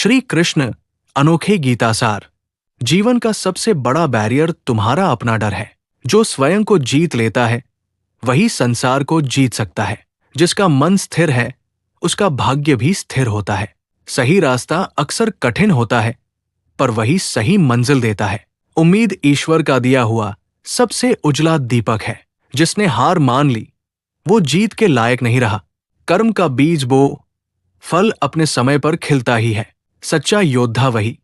श्री कृष्ण अनोखे गीतासार। जीवन का सबसे बड़ा बैरियर तुम्हारा अपना डर है। जो स्वयं को जीत लेता है वही संसार को जीत सकता है। जिसका मन स्थिर है उसका भाग्य भी स्थिर होता है। सही रास्ता अक्सर कठिन होता है पर वही सही मंजिल देता है। उम्मीद ईश्वर का दिया हुआ सबसे उजला दीपक है। जिसने हार मान ली वो जीत के लायक नहीं रहा। कर्म का बीज बो, फल अपने समय पर खिलता ही है। सच्चा योद्धा वही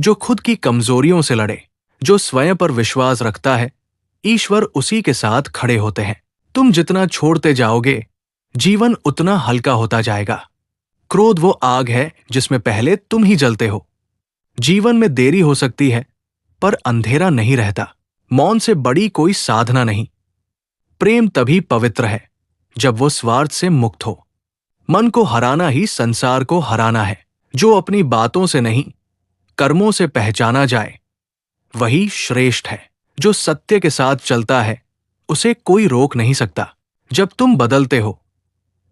जो खुद की कमजोरियों से लड़े। जो स्वयं पर विश्वास रखता है ईश्वर उसी के साथ खड़े होते हैं। तुम जितना छोड़ते जाओगे जीवन उतना हल्का होता जाएगा। क्रोध वो आग है जिसमें पहले तुम ही जलते हो। जीवन में देरी हो सकती है पर अंधेरा नहीं रहता। मौन से बड़ी कोई साधना नहीं। प्रेम तभी पवित्र है जब वो स्वार्थ से मुक्त हो। मन को हराना ही संसार को हराना है। जो अपनी बातों से नहीं कर्मों से पहचाना जाए वही श्रेष्ठ है। जो सत्य के साथ चलता है उसे कोई रोक नहीं सकता। जब तुम बदलते हो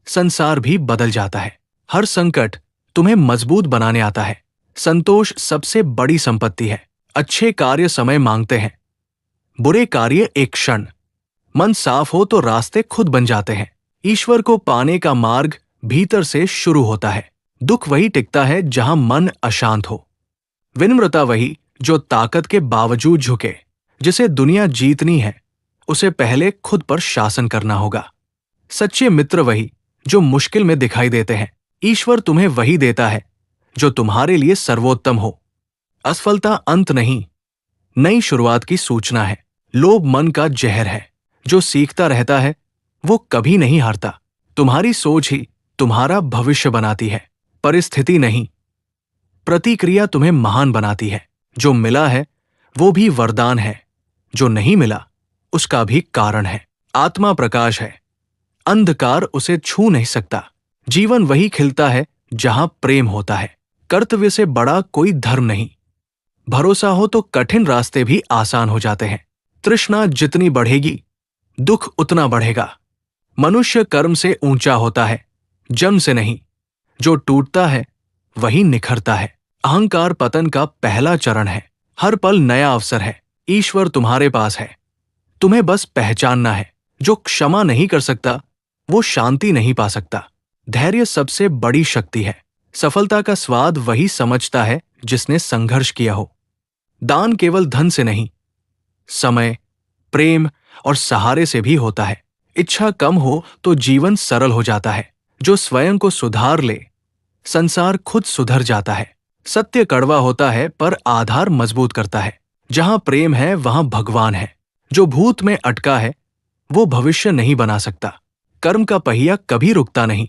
संसार भी बदल जाता है। हर संकट तुम्हें मजबूत बनाने आता है। संतोष सबसे बड़ी संपत्ति है। अच्छे कार्य समय मांगते हैं, बुरे कार्य एक क्षण। मन साफ हो तो रास्ते खुद बन जाते हैं। ईश्वर को पाने का मार्ग भीतर से शुरू होता है। दुख वही टिकता है जहां मन अशांत हो। विनम्रता वही जो ताकत के बावजूद झुके। जिसे दुनिया जीतनी है उसे पहले खुद पर शासन करना होगा। सच्चे मित्र वही जो मुश्किल में दिखाई देते हैं। ईश्वर तुम्हें वही देता है जो तुम्हारे लिए सर्वोत्तम हो। असफलता अंत नहीं, नई शुरुआत की सूचना है। लोभ मन का जहर है। जो सीखता रहता है वो कभी नहीं हारता। तुम्हारी सोच ही तुम्हारा भविष्य बनाती है, परिस्थिति नहीं। प्रतिक्रिया तुम्हें महान बनाती है। जो मिला है वो भी वरदान है, जो नहीं मिला उसका भी कारण है। आत्मा प्रकाश है, अंधकार उसे छू नहीं सकता। जीवन वही खिलता है जहां प्रेम होता है। कर्तव्य से बड़ा कोई धर्म नहीं। भरोसा हो तो कठिन रास्ते भी आसान हो जाते हैं। तृष्णा जितनी बढ़ेगी दुख उतना बढ़ेगा। मनुष्य कर्म से ऊंचा होता है, जन्म से नहीं। जो टूटता है वही निखरता है। अहंकार पतन का पहला चरण है। हर पल नया अवसर है। ईश्वर तुम्हारे पास है, तुम्हें बस पहचानना है। जो क्षमा नहीं कर सकता वो शांति नहीं पा सकता। धैर्य सबसे बड़ी शक्ति है। सफलता का स्वाद वही समझता है जिसने संघर्ष किया हो। दान केवल धन से नहीं, समय, प्रेम और सहारे से भी होता है। इच्छा कम हो तो जीवन सरल हो जाता है। जो स्वयं को सुधार ले संसार खुद सुधर जाता है। सत्य कड़वा होता है पर आधार मजबूत करता है। जहां प्रेम है वहां भगवान है। जो भूत में अटका है वो भविष्य नहीं बना सकता। कर्म का पहिया कभी रुकता नहीं।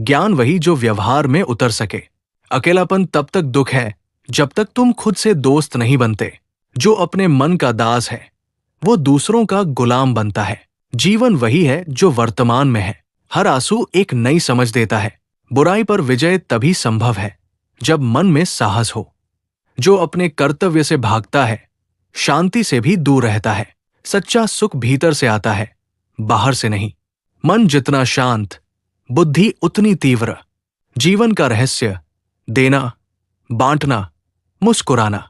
ज्ञान वही जो व्यवहार में उतर सके। अकेलापन तब तक दुख है जब तक तुम खुद से दोस्त नहीं बनते। जो अपने मन का दास है वो दूसरों का गुलाम बनता है। जीवन वही है जो वर्तमान में है। हर आंसू एक नई समझ देता है। बुराई पर विजय तभी संभव है जब मन में साहस हो। जो अपने कर्तव्य से भागता है शांति से भी दूर रहता है। सच्चा सुख भीतर से आता है, बाहर से नहीं। मन जितना शांत बुद्धि उतनी तीव्र। जीवन का रहस्य देना, बांटना, मुस्कुराना।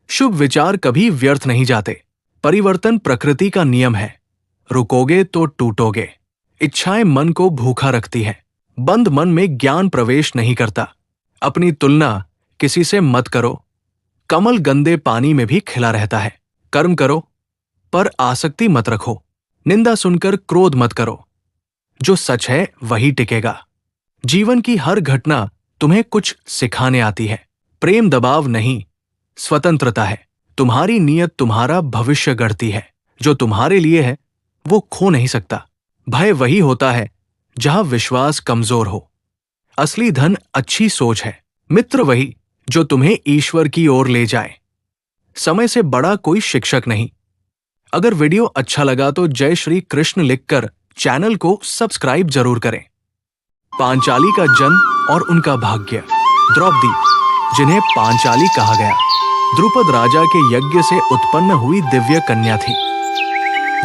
शुभ विचार कभी व्यर्थ नहीं जाते। परिवर्तन प्रकृति का नियम है, रुकोगे तो टूटोगे। इच्छाएं मन को भूखा रखती है। बंद मन में ज्ञान प्रवेश नहीं करता। अपनी तुलना किसी से मत करो। कमल गंदे पानी में भी खिला रहता है। कर्म करो पर आसक्ति मत रखो। निंदा सुनकर क्रोध मत करो। जो सच है वही टिकेगा। जीवन की हर घटना तुम्हें कुछ सिखाने आती है। प्रेम दबाव नहीं, स्वतंत्रता है। तुम्हारी नीयत तुम्हारा भविष्य गढ़ती है। जो तुम्हारे लिए है वो खो नहीं सकता। भय वही होता है जहां विश्वास कमजोर हो। असली धन अच्छी सोच है। मित्र वही जो तुम्हें ईश्वर की ओर ले जाए। समय से बड़ा कोई शिक्षक नहीं। अगर वीडियो अच्छा लगा तो जय श्री कृष्ण लिखकर चैनल को सब्सक्राइब जरूर करें। पांचाली का जन्म और उनका भाग्य। द्रौपदी, जिन्हें पांचाली कहा गया, द्रुपद राजा के यज्ञ से उत्पन्न हुई दिव्य कन्या थी।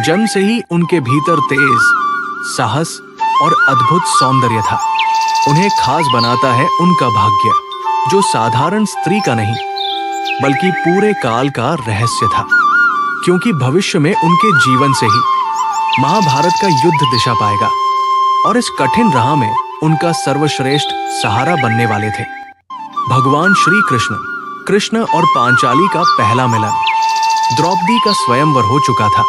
जन्म से ही उनके भीतर तेज, साहस और अद्भुत सौंदर्य था। उन्हें खास बनाता है उनका भाग्य। जो साधारण स्त्री का नहीं बल्कि पूरे काल का रहस्य था, क्योंकि भविष्य में उनके जीवन से ही महाभारत का युद्ध दिशा पाएगा और इस कठिन राह में उनका सर्वश्रेष्ठ सहारा बनने वाले थे। भगवान श्री कृष्ण और पांचाली का पहला मिलन। द्रौपदी का स्वयंवर हो चुका था।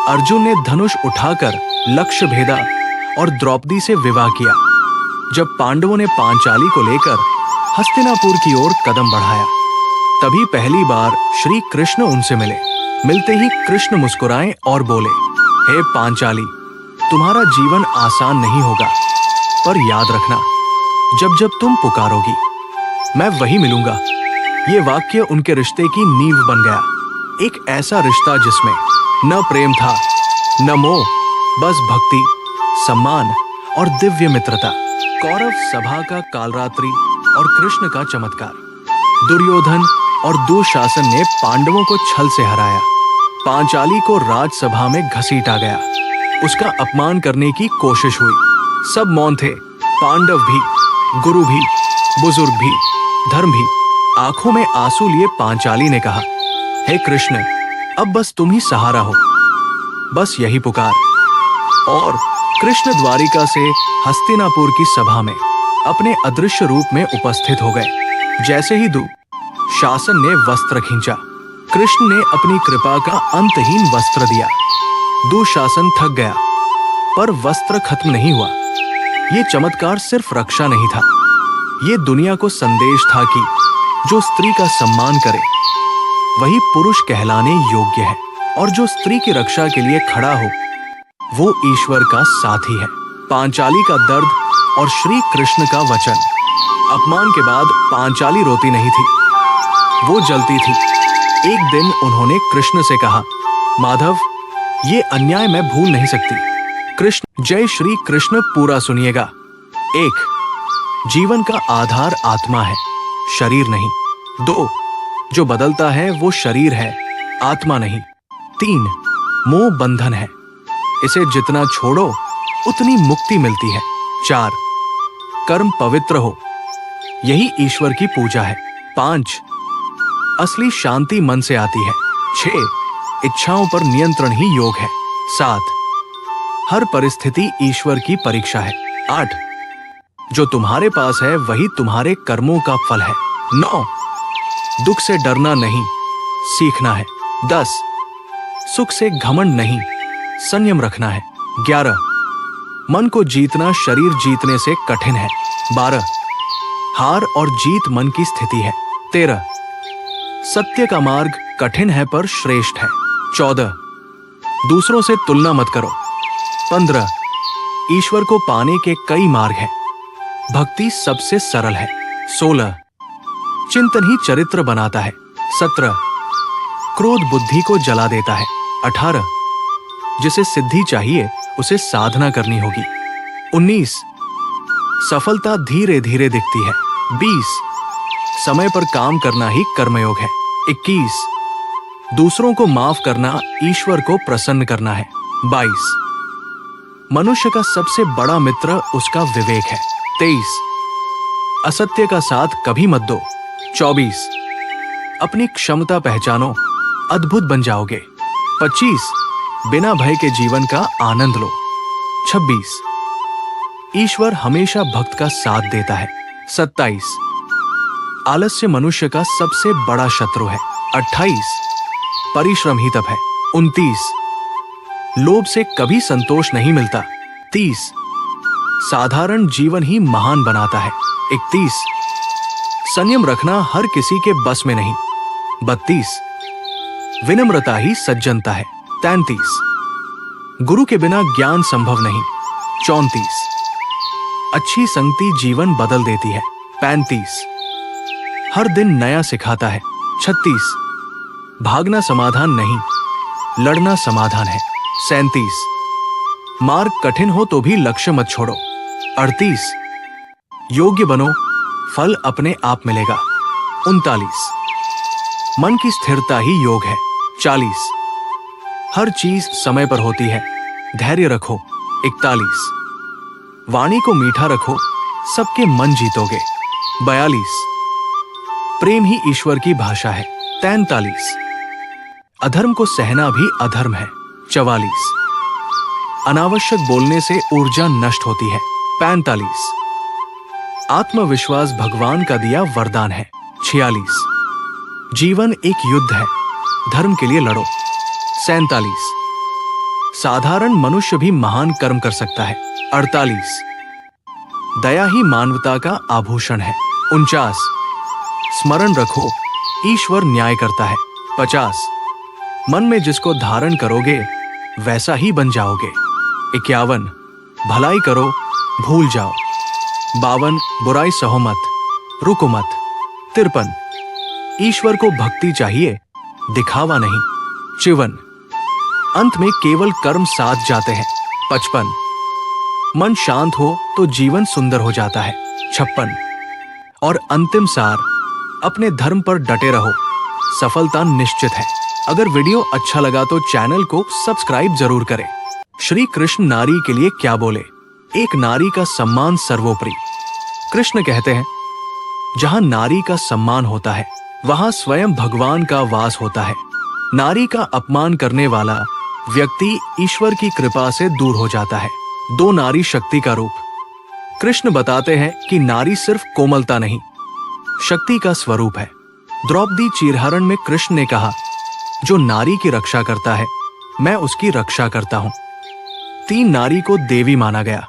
अर्जुन ने धनुष उठाकर लक्ष्य भेदा और द्रौपदी से विवाह किया। जब पांडवों ने पांचाली को लेकर हस्तिनापुर की ओर कदम बढ़ाया, तभी पहली बार श्री कृष्ण उनसे मिले। मिलते ही कृष्ण मुस्कुराए और बोले, हे पांचाली, तुम्हारा जीवन आसान नहीं होगा, पर याद रखना, जब जब तुम पुकारोगी मैं वही मिलूंगा। ये वाक्य उनके रिश्ते की नींव बन गया। एक ऐसा रिश्ता जिसमें न प्रेम था, न मोह, बस भक्ति, सम्मान और दिव्य मित्रता। कौरव सभा का कालरात्रि और कृष्ण का चमत्कार। दुर्योधन और दुशासन ने पांडवों को छल से हराया। पांचाली को राजसभा में घसीटा गया। उसका अपमान करने की कोशिश हुई। सब मौन थे, पांडव भी, गुरु भी, बुजुर्ग भी, धर्म भी। आंखों में आंसू लिए पांचाली ने कहा, हे कृष्ण, अब बस तुम ही सहारा हो, बस यही पुकार। और कृष्ण द्वारिका से हस्तिनापुर की सभा में अपने अदृश्य रूप में उपस्थित हो गए। जैसे ही दुशासन ने वस्त्र खींचा, कृष्ण ने अपनी कृपा का अंतहीन वस्त्र दिया। दुशासन थक गया, पर वस्त्र खत्म नहीं हुआ। ये चमत्कार सिर्फ रक्षा नहीं था, ये दुनिया को संदेश था कि जो स्त्री का सम्मान करे वही पुरुष कहलाने योग्य है, और जो स्त्री की रक्षा के लिए खड़ा हो वो ईश्वर का साथी है। पांचाली का दर्द और श्री कृष्ण का वचन। अपमान के बाद पांचाली रोती नहीं थी, वो जलती थी। एक दिन उन्होंने कृष्ण से कहा, माधव, ये अन्याय मैं भूल नहीं सकती। कृष्ण, जय श्री कृष्ण, पूरा सुनिएगा। 1. जीवन का आधार आत्मा है, शरीर नहीं। 2. जो बदलता है वो शरीर है, आत्मा नहीं। 3. मोह बंधन है, इसे जितना छोड़ो उतनी मुक्ति मिलती है। 4. कर्म पवित्र हो, यही ईश्वर की पूजा है। 5. असली शांति मन से आती है। 6. इच्छाओं पर नियंत्रण ही योग है। 7. हर परिस्थिति ईश्वर की परीक्षा है। 8. जो तुम्हारे पास है वही तुम्हारे कर्मों का फल है। 9. दुख से डरना नहीं, सीखना है। 10. सुख से घमंड नहीं, संयम रखना है। 11. मन को जीतना शरीर जीतने से कठिन है। 12. हार और जीत मन की स्थिति है। 13. सत्य का मार्ग कठिन है पर श्रेष्ठ है। 14. दूसरों से तुलना मत करो। 15. ईश्वर को पाने के कई मार्ग हैं, भक्ति सबसे सरल है। 16. चिंतन ही चरित्र बनाता है। 17. क्रोध बुद्धि को जला देता है। 18. जिसे सिद्धि चाहिए उसे साधना करनी होगी। 19. सफलता धीरे धीरे दिखती है। 20. समय पर काम करना ही कर्मयोग है। 21. दूसरों को माफ करना ईश्वर को प्रसन्न करना है। 22. मनुष्य का सबसे बड़ा मित्र उसका विवेक है। 23. असत्य का साथ कभी मत दो। 24. अपनी क्षमता पहचानो, अद्भुत बन जाओगे। 25. बिना भय के जीवन का आनंद लो। 26. ईश्वर हमेशा भक्त का साथ देता है। 27. आलस्य मनुष्य का सबसे बड़ा शत्रु है। 28. परिश्रम ही तप है। 29. लोभ से कभी संतोष नहीं मिलता। 30. साधारण जीवन ही महान बनाता है। 31. संयम रखना हर किसी के बस में नहीं। 32. विनम्रता ही सज्जनता है। 33. गुरु के बिना ज्ञान संभव नहीं। 34. अच्छी संगति जीवन बदल देती है। 35. हर दिन नया सिखाता है। 36. भागना समाधान नहीं, लड़ना समाधान है। 37. मार्ग कठिन हो तो भी लक्ष्य मत छोड़ो। 38. योग्य बनो, फल अपने आप मिलेगा। 39. मन की स्थिरता ही योग है। 40. हर चीज समय पर होती है, धैर्य रखो। 41. वाणी को मीठा रखो, सबके मन जीतोगे। 42. प्रेम ही ईश्वर की भाषा है। 43। अधर्म को सहना भी अधर्म है। 44। अनावश्यक बोलने से ऊर्जा नष्ट होती है। 45। आत्मविश्वास भगवान का दिया वरदान है। 46। जीवन एक युद्ध है, धर्म के लिए लड़ो। 47। साधारण मनुष्य भी महान कर्म कर सकता है। 48। दया ही मानवता का आभूषण है। 49। स्मरण रखो, ईश्वर न्याय करता है। 50। मन में जिसको धारण करोगे वैसा ही बन जाओगे। 51। भलाई करो, भूल जाओ। 52। बुराई सहो मत, रुको मत। 53। ईश्वर को भक्ति चाहिए, दिखावा नहीं। 54। अंत में केवल कर्म साथ जाते हैं। 55। मन शांत हो तो जीवन सुंदर हो जाता है। 56। और अंतिम सार, अपने धर्म पर डटे रहो, सफलता निश्चित है। अगर वीडियो अच्छा लगा तो चैनल को सब्सक्राइब जरूर करें। श्री कृष्ण नारी के लिए क्या बोले? एक नारी का सम्मान सर्वोपरि। कृष्ण कहते हैं, जहां नारी का सम्मान होता है वहां स्वयं भगवान का वास होता है। नारी का अपमान करने वाला व्यक्ति ईश्वर की कृपा से दूर हो जाता है। 2 नारी शक्ति का रूप। कृष्ण बताते हैं कि नारी सिर्फ कोमलता नहीं, शक्ति का स्वरूप है। द्रौपदी चीरहरण में कृष्ण ने कहा, जो नारी की रक्षा करता है मैं उसकी रक्षा करता हूं। 3 नारी को देवी माना गया।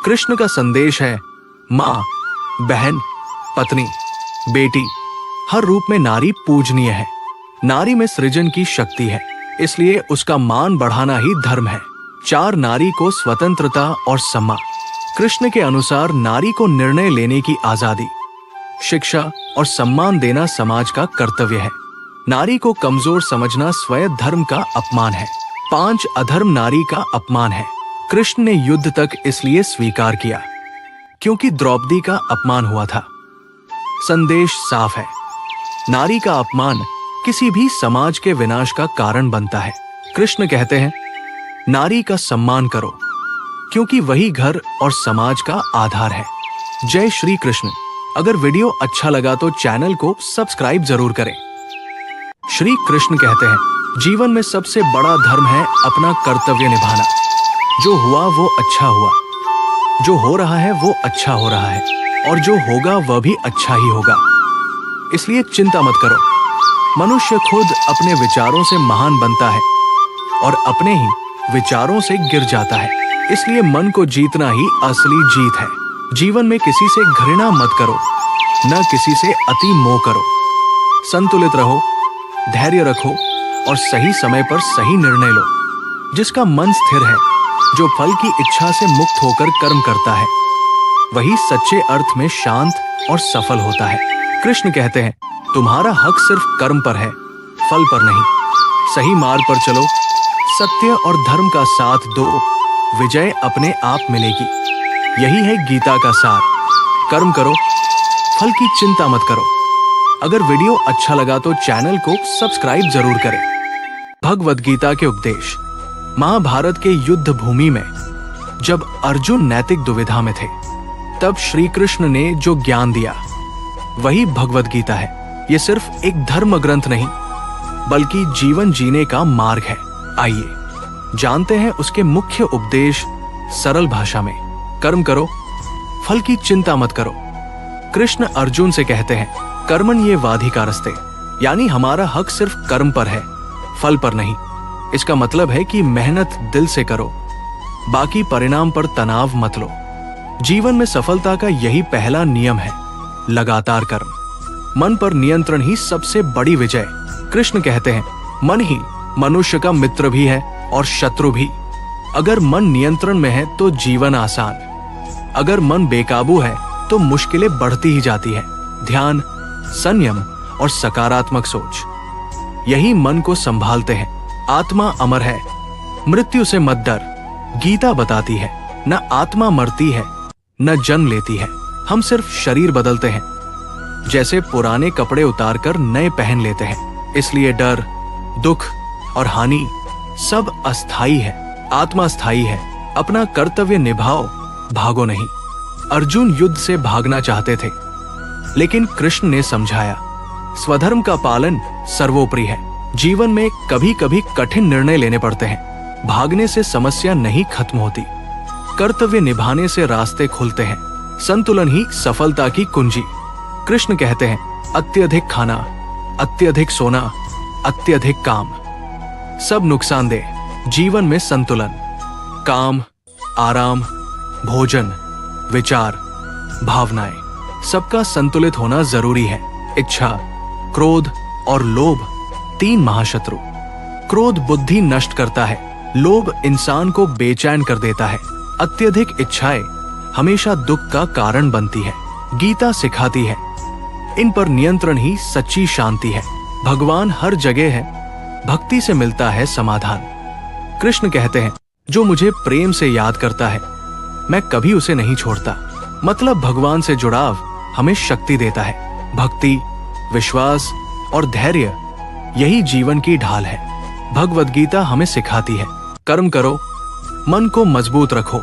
कृष्ण का संदेश है, मां, बहन, पत्नी, बेटी, हर रूप में नारी पूजनीय है। नारी में सृजन की शक्ति है, इसलिए उसका मान बढ़ाना ही धर्म है। 4 नारी को स्वतंत्रता और सम्मान। कृष्ण के अनुसार नारी को निर्णय लेने की आजादी, शिक्षा और सम्मान देना समाज का कर्तव्य है। नारी को कमजोर समझना स्वयं धर्म का अपमान है। 5 अधर्म नारी का अपमान है। कृष्ण ने युद्ध तक इसलिए स्वीकार किया क्योंकि द्रौपदी का अपमान हुआ था। संदेश साफ है, नारी का अपमान किसी भी समाज के विनाश का कारण बनता है। कृष्ण कहते हैं, नारी का सम्मान करो क्योंकि वही घर और समाज का आधार है। जय श्री कृष्ण। अगर वीडियो अच्छा लगा तो चैनल को सब्सक्राइब जरूर करें। श्री कृष्ण कहते हैं, जीवन में सबसे बड़ा धर्म है अपना कर्तव्य निभाना। जो हुआ वो अच्छा हुआ, जो हो रहा है वो अच्छा हो रहा है, और जो होगा वह भी अच्छा ही होगा। इसलिए चिंता मत करो। मनुष्य खुद अपने विचारों से महान बनता है और अपने ही विचारों से गिर जाता है। इसलिए मन को जीतना ही असली जीत है। जीवन में किसी से घृणा मत करो, न किसी से अति मोह करो। संतुलित रहो, धैर्य रखो और सही समय पर सही निर्णय लो। जिसका मन स्थिर है, जो फल की इच्छा से मुक्त होकर कर्म करता है, वही सच्चे अर्थ में शांत और सफल होता है। कृष्ण कहते हैं, तुम्हारा हक सिर्फ कर्म पर है, फल पर नहीं। सही मार्ग पर चलो, सत्य और धर्म का साथ दो, विजय अपने आप मिलेगी। यही है गीता का सार। कर्म करो, फल की चिंता मत करो। अगर वीडियो अच्छा लगा तो चैनल को सब्सक्राइब जरूर करें। भगवद गीता के उपदेश। महाभारत के युद्ध भूमि में जब अर्जुन नैतिक दुविधा में थे, तब श्री कृष्ण ने जो ज्ञान दिया वही भगवद गीता है। ये सिर्फ एक धर्म ग्रंथ नहीं, बल्कि जीवन जीने का मार्ग है। आइए जानते हैं उसके मुख्य उपदेश सरल भाषा में। कर्म करो, फल की चिंता मत करो। कृष्ण अर्जुन से कहते हैं, कर्मण ये वाधिकारस्ते, यानी हमारा हक सिर्फ कर्म पर है, फल पर नहीं। इसका मतलब है कि मेहनत दिल से करो, बाकी परिणाम पर तनाव मत लो। जीवन में सफलता का यही पहला नियम है, लगातार कर्म। मन पर नियंत्रण ही सबसे बड़ी विजय। कृष्ण कहते हैं, मन ही मनुष्य का मित्र भी है और शत्रु भी। अगर मन नियंत्रण में है तो जीवन आसान, अगर मन बेकाबू है तो मुश्किलें बढ़ती ही जाती है। ध्यान, संयम और सकारात्मक सोच, यही मन को संभालते हैं। आत्मा अमर है, मृत्यु से मत डर। गीता बताती है, न आत्मा मरती है न जन्म लेती है, हम सिर्फ शरीर बदलते हैं, जैसे पुराने कपड़े उतारकर नए पहन लेते हैं। इसलिए डर, दुख और हानि सब अस्थाई है, आत्मा स्थायी है। अपना कर्तव्य निभाओ, भागो नहीं। अर्जुन युद्ध से भागना चाहते थे, लेकिन कृष्ण ने समझाया, स्वधर्म का पालन सर्वोपरि है। जीवन में कभी कभी कठिन निर्णय लेने पड़ते हैं। भागने से समस्या नहीं खत्म होती, कर्तव्य निभाने से रास्ते खुलते हैं। संतुलन ही सफलता की कुंजी। कृष्ण कहते हैं, अत्यधिक खाना, अत्यधिक सोना, अत्यधिक काम सब नुकसानदेह। जीवन में संतुलन, काम, आराम, भोजन, विचार, भावनाएं सबका संतुलित होना जरूरी है। इच्छा, क्रोध और लोभ 3 महाशत्रु। क्रोध बुद्धि नष्ट करता है, लोभ इंसान को बेचैन कर देता है। अत्यधिक इच्छाएं हमेशा दुख का कारण बनती है। गीता सिखाती है, इन पर नियंत्रण ही सच्ची शांति है। भगवान हर जगह है, भक्ति से मिलता है समाधान। कृष्ण कहते हैं, जो मुझे प्रेम से याद करता है मैं कभी उसे नहीं छोड़ता। मतलब भगवान से जुड़ाव हमें शक्ति देता है। भक्ति, विश्वास और धैर्य यही जीवन की ढाल है। भगवद गीता हमें सिखाती है, कर्म करो, मन को मजबूत रखो,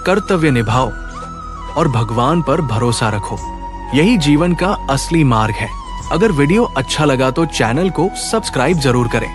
कर्तव्य निभाओ और भगवान पर भरोसा रखो। यही जीवन का असली मार्ग है। अगर वीडियो अच्छा लगा तो चैनल को सब्सक्राइब जरूर करें।